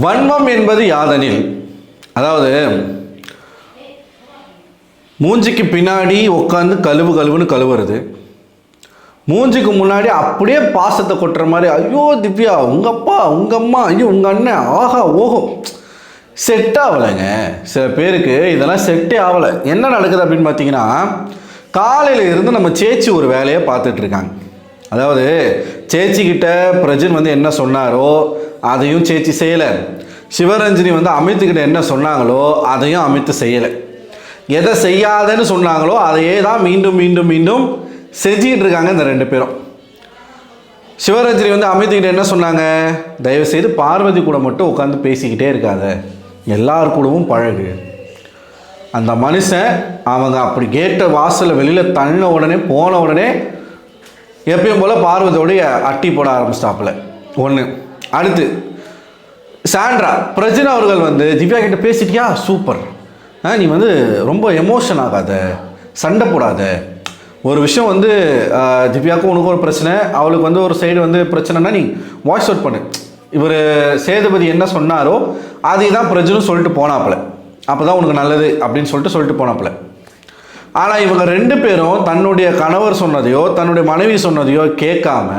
வன்மம் என்பது யாதெனில், அதாவது மூஞ்சிக்கு பின்னாடி உட்காந்து கழுவுன்னு கழுவுறது, மூஞ்சிக்கு முன்னாடி அப்படியே பாசத்தை கொட்டுற மாதிரி, ஐயோ திவ்யா உங்கள் அப்பா உங்கள் அம்மா ஐயோ உங்கள் அண்ணன் ஆஹா ஓஹோ, செட் ஆகலைங்க. சில பேருக்கு இதெல்லாம் செட்டே ஆகலை. என்ன நடக்குது அப்படின்னு பார்த்தீங்கன்னா, காலையில் இருந்து நம்ம சேச்சி ஒரு வேலையை பார்த்துட்ருக்காங்க. அதாவது சேச்சிக்கிட்ட பிரஜன் வந்து என்ன சொன்னாரோ அதையும் சேச்சி செய்யலை, சிவரஞ்சனி வந்து அமித்துக்கிட்ட என்ன சொன்னாங்களோ அதையும் அமித்து செய்யலை, எதை செய்யாதன்னு சொன்னாங்களோ அதையே தான் மீண்டும் மீண்டும் மீண்டும் செஞ்சுக்கிட்டு இருக்காங்க இந்த ரெண்டு பேரும். சிவரஞ்சனி வந்து அமித்துக்கிட்ட என்ன சொன்னாங்க, தயவுசெய்து பார்வதி கூட மட்டும் உட்காந்து பேசிக்கிட்டே இருக்காத, எல்லார் கூடவும் பழகு. அந்த மனுஷன் அவங்க அப்படி கேட்ட வாசலில் வெளியில் தள்ளின உடனே போன உடனே எப்பயும் போல் பார்வதியோடைய அட்டி போட ஆரம்பிச்சிட்டாப்புல ஒன்று. அடுத்து சாண்ட்ரா பிரஜன் அவர்கள் வந்து திவ்யா கிட்ட பேசிட்டியா, சூப்பர், நீ வந்து ரொம்ப எமோஷன் ஆகாத, சண்டை போடாத, ஒரு விஷயம் வந்து திவ்யாவுக்கும் உனக்கு ஒரு பிரச்சனை, அவளுக்கு வந்து ஒரு சைடு வந்து பிரச்சனைனா நீ வாய்ஸ் அவுட் பண்ணு. இவர் சேதுபதி என்ன சொன்னாரோ அதை தான் பிரஜனும் சொல்லிட்டு போனாப்புல, அப்போ தான் உனக்கு நல்லது அப்படின்னு சொல்லிட்டு போனாப்புல. ஆனால் இவங்க ரெண்டு பேரும் தன்னுடைய கணவர் சொன்னதையோ தன்னுடைய மனைவி சொன்னதையோ கேட்காம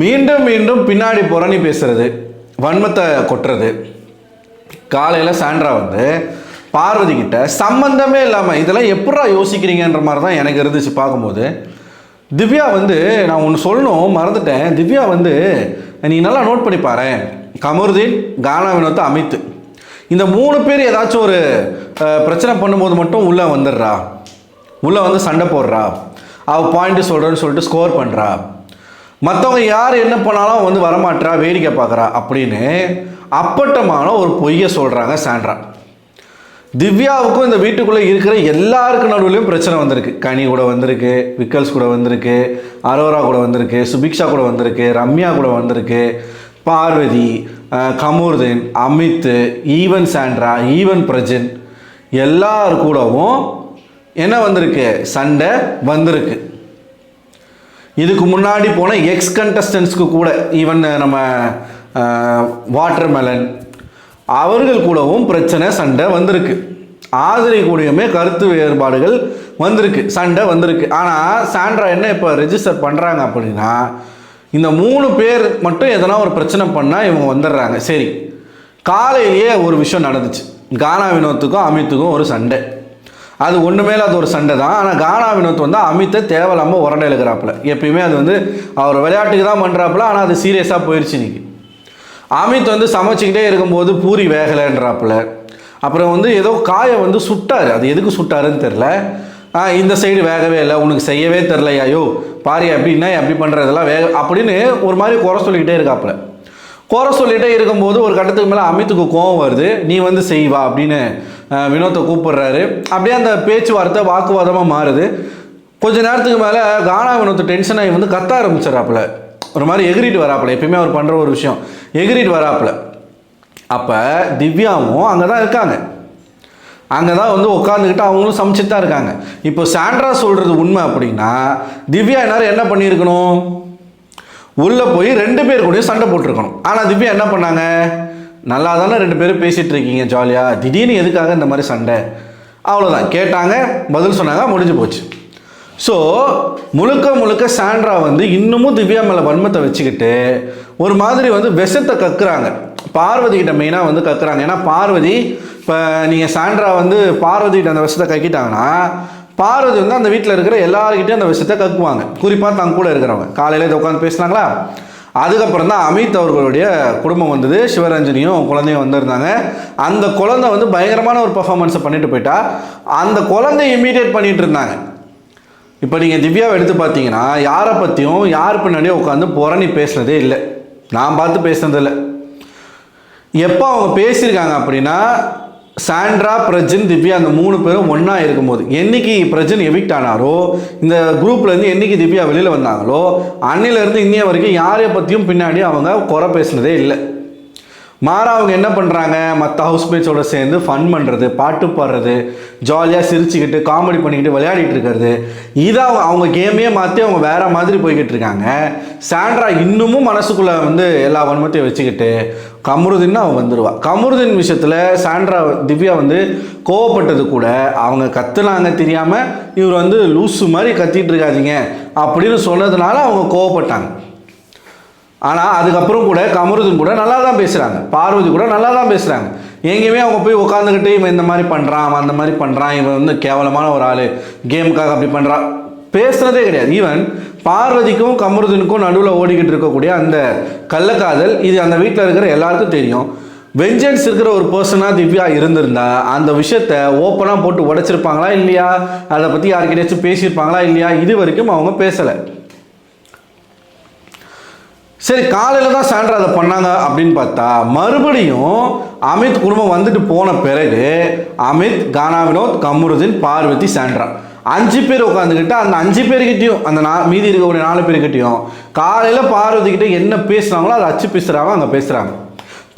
மீண்டும் மீண்டும் பின்னாடி புறணி பேசுறது, வன்மத்தை கொட்டுறது. காலையில் சாண்ட்ரா வந்து பார்வதி கிட்ட சம்பந்தமே இல்லாமல் இதெல்லாம் எப்படா யோசிக்கிறீங்கன்ற மாதிரி தான் எனக்கு இருந்துச்சு பார்க்கும்போது. திவ்யா வந்து நான் ஒன்று சொல்லணும் மறந்துட்டேன், திவ்யா வந்து நீ நல்லா நோட் பண்ணி பாரு, கமருதீன், கானா வினோத், அமித், இந்த மூணு பேர் ஏதாச்சும் ஒரு பிரச்சனை பண்ணும்போது மட்டும் உள்ளே வந்துடுறா, உள்ளே வந்து சண்டை போடுறா, அவள் பாயிண்ட்டு சொல்கிறேன்னு சொல்லிட்டு ஸ்கோர் பண்ணுறா, மற்றவங்க யார் என்ன பண்ணாலும் வந்து வரமாட்டா, வேடிக்கை பார்க்குறா அப்படின்னு அப்பட்டமான ஒரு பொய்யை சொல்கிறாங்க சாண்ட்ரா. திவ்யாவுக்கும் இந்த வீட்டுக்குள்ளே இருக்கிற எல்லாருக்கு நடுவுலையும் பிரச்சனை வந்திருக்கு. கனி கூட வந்திருக்கு, விக்கல்ஸ் கூட வந்திருக்கு, அரோரா கூட வந்திருக்கு, சுபிக்ஷா கூட வந்திருக்கு, ரம்யா கூட வந்திருக்கு, Parvathi, Kamarudeen, Amit, even Sandra, even Prajan, எல்லார் கூடவும் என்ன வந்திருக்கு, சண்டை வந்திருக்கு. இதுக்கு முன்னாடி போன எக்ஸ் கண்டஸ்டன்ஸ்க்கு கூட, ஈவன் நம்ம வாட்டர்மெலன் அவர்கள் கூடவும் பிரச்சனை சண்டை வந்திருக்கு. ஆதிரை கூடயுமே கருத்து வேறுபாடுகள் வந்திருக்கு, சண்டை வந்திருக்கு. ஆனால் சாண்ட்ரா என்ன இப்போ ரெஜிஸ்டர் பண்ணுறாங்க அப்படின்னா, இந்த மூணு பேர் மட்டும் எதனா ஒரு பிரச்சனை பண்ணால் இவங்க வந்துடுறாங்க. சரி, காலையிலேயே ஒரு விஷயம் நடந்துச்சு, கானா வினோத்துக்கும் அமித்துக்கும் ஒரு சண்டை. அது ஒன்று மேலே அது ஒரு சண்டை தான். ஆனால் கானா வினோத் வந்து அமித்தை தேவையில்லாமல் உரண்டை எழுக்கிறாப்புல. எப்பயுமே அது வந்து அவர் விளையாட்டுக்கு தான் பண்ணுறாப்புல, ஆனால் அது சீரியஸாக போயிடுச்சு இன்னைக்கு. அமித் வந்து சமைச்சிக்கிட்டே இருக்கும்போது பூரி வேகலைன்றாப்புல. அப்புறம் வந்து ஏதோ காயை வந்து சுட்டார், அது எதுக்கு சுட்டாருன்னு தெரில. இந்த சைடு வேகவே இல்லை, உனக்கு செய்யவே தெரிலையாயோ பாரியா அப்படின்னா அப்படி பண்ணுறதெல்லாம் அப்படின்னு ஒரு மாதிரி குறை சொல்லிக்கிட்டே இருக்காப்புல. குறை சொல்லிகிட்டே இருக்கும்போது ஒரு கட்டத்துக்கு மேலே அமித்துக்கு கோவம் வருது, நீ வந்து செய்வா அப்படின்னு வினோத்தை கூப்பிடுறாரு. அப்படியே அந்த பேச்சுவார்த்தை வாக்குவாதமாக மாறுது. கொஞ்ச நேரத்துக்கு மேலே கானா வினோத் டென்ஷனாகி வந்து கத்த ஆரம்பிச்சிடறாப்புல, ஒரு மாதிரி எகிரிட்டு வராப்புல. எப்பயுமே அவர் பண்ணுற ஒரு விஷயம், எகிரிட்டு வராப்புல. அப்போ திவ்யாவும் அங்கே தான் இருக்காங்க, அங்கே தான் வந்து உட்காந்துக்கிட்டு அவங்களும் சமைச்சிட்டு தான் இருக்காங்க. இப்போ சாண்ட்ரா சொல்கிறது உண்மை அப்படின்னா திவ்யா எல்லாரும் என்ன பண்ணியிருக்கணும், உள்ளே போய் ரெண்டு பேர் கூடயும் சண்டை போட்டிருக்கணும். ஆனால் திவ்யா என்ன பண்ணாங்க, நல்லா தானே ரெண்டு பேரும் பேசிகிட்டு இருக்கீங்க ஜாலியாக, திடீர்னு எதுக்காக இந்த மாதிரி சண்டை, அவ்வளோதான் கேட்டாங்க, பதில் சொன்னாங்க, முடிஞ்சு போச்சு. ஸோ முழுக்க முழுக்க சாண்ட்ரா வந்து இன்னமும் திவ்யா மேலே வன்மத்தை வச்சுக்கிட்டு ஒரு மாதிரி வந்து விஷத்தை கக்குறாங்க, பார்வதிக்கிட்ட மெயினாக வந்து கக்குறாங்க. ஏன்னா பார்வதி இப்போ நீங்கள் சாண்ட்ரா வந்து பார்வதிக்கிட்ட அந்த விஷத்தை கக்கிட்டாங்கன்னா பார்வதி வந்து அந்த வீட்டில் இருக்கிற எல்லாருக்கிட்டையும் அந்த விஷயத்தை கக்குவாங்க. குறிப்பாக தங்க கூட இருக்கிறவங்க காலையில் இதை உட்காந்து பேசினாங்களா, அதுக்கப்புறம் தான் அமித் அவர்களுடைய குடும்பம் வந்தது, சிவரஞ்சனியும் குழந்தையும் வந்திருந்தாங்க. அந்த குழந்தை வந்து பயங்கரமான ஒரு பர்ஃபார்மன்ஸை பண்ணிட்டு போயிட்டா, அந்த குழந்தைய இமீடியேட் பண்ணிட்டு இருந்தாங்க. இப்போ நீங்கள் திவ்யாவை எடுத்து பார்த்தீங்கன்னா யாரை பற்றியும் யார் பின்னாடியும் உட்காந்து புறணி பேசுனதே இல்லை, நான் பார்த்து பேசுனதில்லை. எப்போ அவங்க பேசியிருக்காங்க அப்படின்னா சாண்ட்ரா, பிரஜன், திவ்யா அந்த மூணு பேரும் ஒன்றா இருக்கும்போது, என்னைக்கு பிரஜன் எவிக்ட் ஆனாரோ, இந்த குரூப்லேருந்து என்னைக்கு திவ்யா வெளியில் வந்தாங்களோ அன்னிலேருந்து இன்னைய வரைக்கும் யாரை பற்றியும் பின்னாடி அவங்க குறை பேசுனதே இல்லை. மாறா அவங்க என்ன பண்ணுறாங்க, மற்ற ஹவுஸ்மேட்ஸோட சேர்ந்து ஃபன் பண்ணுறது, பாட்டு பாடுறது, ஜாலியாக சிரிச்சுக்கிட்டு காமெடி பண்ணிக்கிட்டு விளையாடிட்டு இருக்கிறது, இதை அவங்க கேமையே மாற்றி அவங்க வேறு மாதிரி போய்கிட்டு இருக்காங்க. சாண்ட்ரா இன்னமும் மனசுக்குள்ளே வந்து எல்லா வன்மத்தையும் வச்சுக்கிட்டு கமருதீன் அவன் வந்துடுவா. கமருதீன் விஷயத்தில் சாண்ட்ரா திவ்யா வந்து கோவப்பட்டது கூட அவங்க கத்துனாங்க தெரியாமல், இவர் வந்து லூஸு மாதிரி கத்திட்டு இருக்காதீங்க அப்படின்னு சொன்னதுனால அவங்க கோவப்பட்டாங்க. ஆனால் அதுக்கப்புறம் கூட கமருதீன் கூட நல்லா தான் பேசுகிறாங்க, பார்வதி கூட நல்லா தான் பேசுகிறாங்க. எங்கேயுமே அவங்க போய் உட்காந்துக்கிட்டு இவன் இந்த மாதிரி பண்ணுறான், அவன் அந்த மாதிரி பண்ணுறான், இவன் வந்து கேவலமான ஒரு ஆள், கேமுக்காக அப்படி பண்ணுறான் பேசுகிறதே கிடையாது. ஈவன் பார்வதிக்கும் கமருதீனுக்கும் நடுவில் ஓடிக்கிட்டு இருக்கக்கூடிய அந்த கள்ளக்காதல் இது அந்த வீட்டில் இருக்கிற எல்லாருக்கும் தெரியும். வெஞ்சன்ஸ் இருக்கிற ஒரு பர்சனாக திவ்யா இருந்திருந்தா அந்த விஷயத்தை ஓப்பனாக போட்டு உடைச்சிருப்பாங்களா இல்லையா, அதை பற்றி யாருக்கிட்டையாச்சும் பேசியிருப்பாங்களா இல்லையா, இது வரைக்கும் அவங்க பேசலை. சரி, காலையில் தான் சாண்ட்ரா அதை பண்ணாங்க அப்படின்னு பார்த்தா மறுபடியும் அமித் குடும்பம் வந்துட்டு போன பிறகு அமித், கானா வினோத், கமருதீன், பார்வதி, சாண்ட்ரா 5 பேர் உட்காந்துக்கிட்டு அந்த 5 பேர்கிட்டையும் அந்த மீதி இருக்கக்கூடிய 4 பேர்கிட்டையும் காலையில் பார்வதி கிட்ட என்ன பேசுகிறாங்களோ அதை அச்சு பேசுகிறாங்க, அங்கே பேசுகிறாங்க.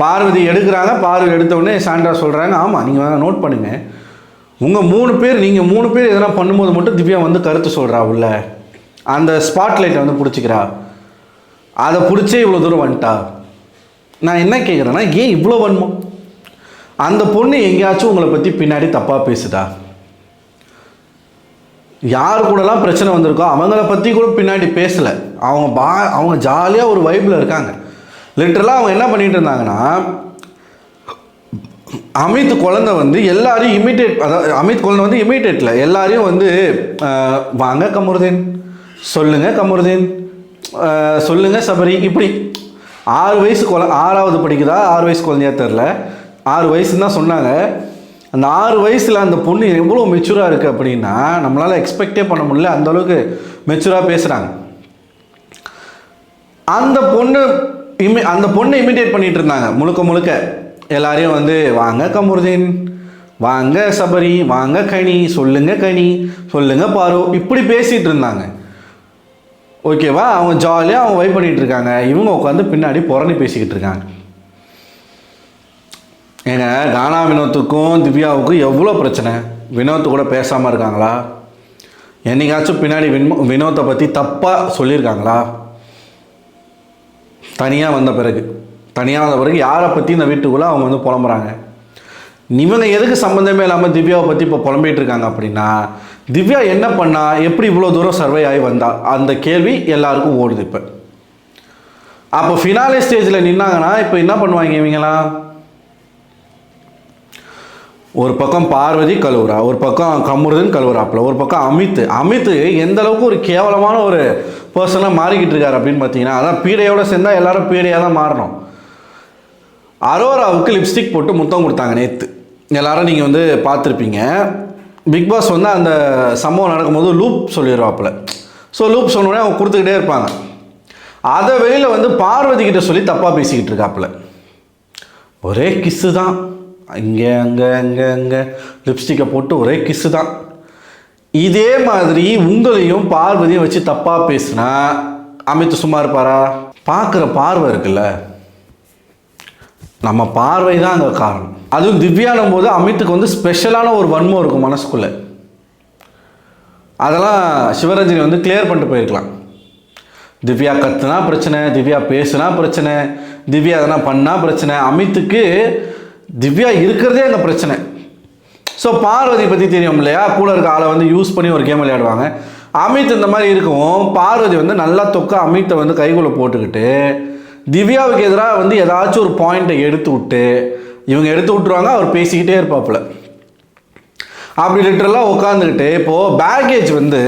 பார்வதி எடுக்கிறாங்க. பார்வதி எடுத்தவுடனே சாண்ட்ரா சொல்கிறாங்க, ஆமாம் நீங்கள் வேணால் நோட் பண்ணுங்கள், உங்கள் 3 பேர் நீங்கள் 3 பேர் எதனா பண்ணும்போது மட்டும் திவ்யா வந்து கருத்து சொல்கிறா, உள்ள அந்த ஸ்பாட்லைட்டை வந்து பிடிச்சிக்கிறா, அதை பிடிச்சே இவ்வளோ தூரம் வந்துட்டா. நான் என்ன கேட்குறேன்னா, ஏன் இவ்வளோ வன்மம்? அந்த பொண்ணு எங்கேயாச்சும் உங்களை பற்றி பின்னாடி தப்பாக பேசுதா? யார் கூடலாம் பிரச்சனை வந்திருக்கோ அவங்கள பற்றி கூட பின்னாடி பேசலை. அவங்க ஜாலியாக ஒரு வைப்பில் இருக்காங்க. லிட்டரலாக அவங்க என்ன பண்ணிகிட்டு இருந்தாங்கன்னா, அமித் குழந்தை வந்து எல்லாரையும் இமிட்டேட், அதாவது அமித் குழந்தை வந்து இமிட்டேட்டில் எல்லாரையும் வந்து வாங்க கமருதீன், சொல்லுங்கள் கமருதீன், சொல்லுங்கள் சபரி, இப்படி 6 வயசு 6வது படிக்குதா 6 வயசு குழந்தையா தெரில, 6 வயசுன்னு தான் சொன்னாங்க. அந்த 6 வயசில் அந்த பொண்ணு எவ்வளோ மெச்சூராக இருக்குது அப்படின்னா நம்மளால் எக்ஸ்பெக்டே பண்ண முடியல, அந்தளவுக்கு மெச்சூராக பேசுகிறாங்க. அந்த பொண்ணை இமிட்டேட் பண்ணிகிட்டு இருந்தாங்க முழுக்க எல்லாரையும் வந்து வாங்க கமருதீன், வாங்க சபரி, வாங்க கனி, சொல்லுங்க பாரு, இப்படி பேசிகிட்டு இருந்தாங்க. ஓகேவா? அவங்க ஜாலியாக அவங்க வைப் பண்ணிகிட்டு இருக்காங்க, இவங்க உட்காந்து பின்னாடி புறணி பேசிக்கிட்டு இருக்காங்க. ஏங்க, கானா வினோத்துக்கும் திவ்யாவுக்கும் எவ்வளோ பிரச்சனை? வினோத்து கூட பேசாமல் இருக்காங்களா? என்னைக்காச்சும் பின்னாடி வினோத்தை பற்றி தப்பாக சொல்லியிருக்காங்களா? தனியாக வந்த பிறகு யாரை பற்றி இந்த வீட்டுக்குள்ளே அவங்க வந்து புலம்புறாங்க. இவங்க எதுக்கு சம்மந்தமே இல்லாமல் திவ்யாவை பற்றி இப்போ புலம்பிகிட்டு இருக்காங்க அப்படின்னா, திவ்யா என்ன பண்ணா, எப்படி இவ்வளோ தூரம் சர்வை ஆகி வந்தா, அந்த கேள்வி எல்லாருக்கும் ஓடுது. இப்போ அப்போ ஃபினாலே ஸ்டேஜில் நின்னாங்கன்னா இப்போ என்ன பண்ணுவாங்க இவங்களாம்? ஒரு பக்கம் பார்வதி கழுவுறா, ஒரு பக்கம் கமருதீன் கழுவுறாப்புல, ஒரு பக்கம் அமித் எந்த அளவுக்கு ஒரு கேவலமான ஒரு பர்சனாக மாறிக்கிட்டு இருக்காரு அப்படின்னு பார்த்தீங்கன்னா, அதான் பீடையோடு சேர்ந்தால் எல்லாரும் பீடையாக தான் மாறணும். அரோராவுக்கு லிப்ஸ்டிக் போட்டு முத்தம் கொடுத்தாங்க நேற்று, எல்லாரும் நீங்கள் வந்து பார்த்துருப்பீங்க. பிக் பாஸ் வந்து அந்த சம்பவம் நடக்கும்போது லூப் சொல்லிடுவாப்புல. ஸோ லூப் சொன்னோடனே அவங்க கொடுத்துக்கிட்டே இருப்பாங்க. அதை வெளியில் வந்து பார்வதி கிட்ட சொல்லி தப்பாக பேசிக்கிட்டு இருக்காப்புல. ஒரே கிஸ்ஸு தான், இங்கே அங்கே லிப்ஸ்டிக்கை போட்டு ஒரே கிஸ்ஸு தான். இதே மாதிரி உங்களையும் பார்வதியும் வச்சு தப்பாக பேசுனா அமித் சும்மா இருப்பாரா? பார்க்குற பார்வை இருக்குல்ல, நம்ம பார்வை தான் அங்கே காரணம். அதுவும் திவ்யானும் போது அமித்துக்கு வந்து ஸ்பெஷலான ஒரு வன்மம் இருக்கும் மனசுக்குள்ளே. அதெல்லாம் சிவரஞ்சனி வந்து கிளியர் பண்ணிட்டு போயிருக்கலாம். திவ்யா கத்துனா பிரச்சனை, திவ்யா பேசுனா பிரச்சனை, திவ்யா எதனா பண்ணால் பிரச்சனை. அமித்துக்கு திவ்யா இருக்கிறதே அங்கே பிரச்சனை. ஸோ பார்வதி பற்றி தெரியும் இல்லையா, கூட இருக்க ஆளை வந்து யூஸ் பண்ணி ஒரு கேம் விளையாடுவாங்க. அமித் இந்த மாதிரி இருக்கும். பார்வதி வந்து நல்லா தொக்க அமித்தை வந்து கைக்குள்ளே போட்டுக்கிட்டு திவ்யாவுக்கு எதிராக வந்து ஏதாச்சும் ஒரு பாயிண்ட்டை எடுத்து விட்டு இவங்க எடுத்து விட்டுருவாங்க, அவர் பேசிக்கிட்டே இருப்பாப்புல. அப்படி லிட்டரலாக உட்காந்துக்கிட்டு இப்போது பேகேஜ் வந்து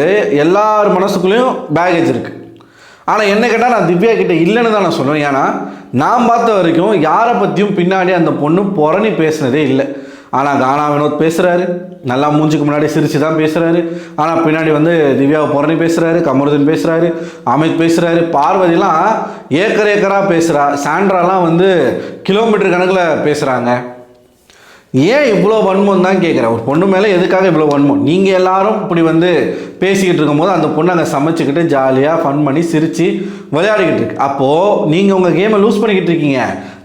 எல்லார் மனசுக்குள்ளேயும் பேகேஜ் இருக்குது. ஆனால் என்ன கேட்டால் நான் திவ்யா கிட்டே இல்லைன்னு தான் நான் சொல்லுவேன். ஏன்னா நான் பார்த்த வரைக்கும் யாரை பற்றியும் பின்னாடி அந்த பொண்ணு புறணி பேசுனதே இல்லை. ஆனால் கானா வினோத் பேசுகிறாரு, நல்லா மூஞ்சுக்கு முன்னாடி சிரித்து தான் பேசுகிறாரு. ஆனால் பின்னாடி வந்து திவ்யாவை புறணி பேசுகிறாரு, கமருதீன் பேசுகிறாரு, அமித் பேசுகிறாரு, பார்வதிலாம் ஏக்கராக பேசுகிறா, சாண்ட்ராலாம் வந்து கிலோமீட்டர் கணக்கில் பேசுகிறாங்க. ஏன் இவ்வளோ வன்மம் தான் கேட்குறேன். ஒரு பொண்ணு மேலே எதுக்காக இவ்வளோ வன்மம்? நீங்கள் எல்லாரும் இப்படி வந்து பேசிக்கிட்டு இருக்கும்போது அந்த பொண்ணு அங்கே சமைச்சிக்கிட்டு ஜாலியாக ஃபன் பண்ணி சிரித்து விளையாடிக்கிட்டு இருக்கு. அப்போது நீங்கள் உங்கள் கேமை லூஸ் பண்ணிக்கிட்டு இருக்கீங்க.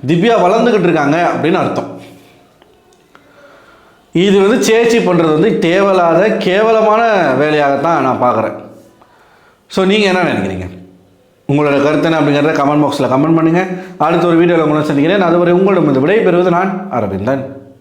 திவ்யா வளர்ந்துக்கிட்டு இருக்காங்க அப்படின்னு அர்த்தம். இது வந்து சேச்சி பண்ணுறது வந்து தேவையில்லாத கேவலமான வேலையாகத்தான் நான் பார்க்குறேன். ஸோ நீங்கள் என்ன நினைக்கிறீங்க? உங்களோட கருத்து என்ன அப்படிங்கிறத கமெண்ட் பாக்ஸில் கமெண்ட் பண்ணுங்கள். அடுத்த ஒரு வீடியோவில் உங்களை சந்திக்கிறேன். அதுவரை உங்களிடம் விடை பெறுவது நான் அரவிந்தன்.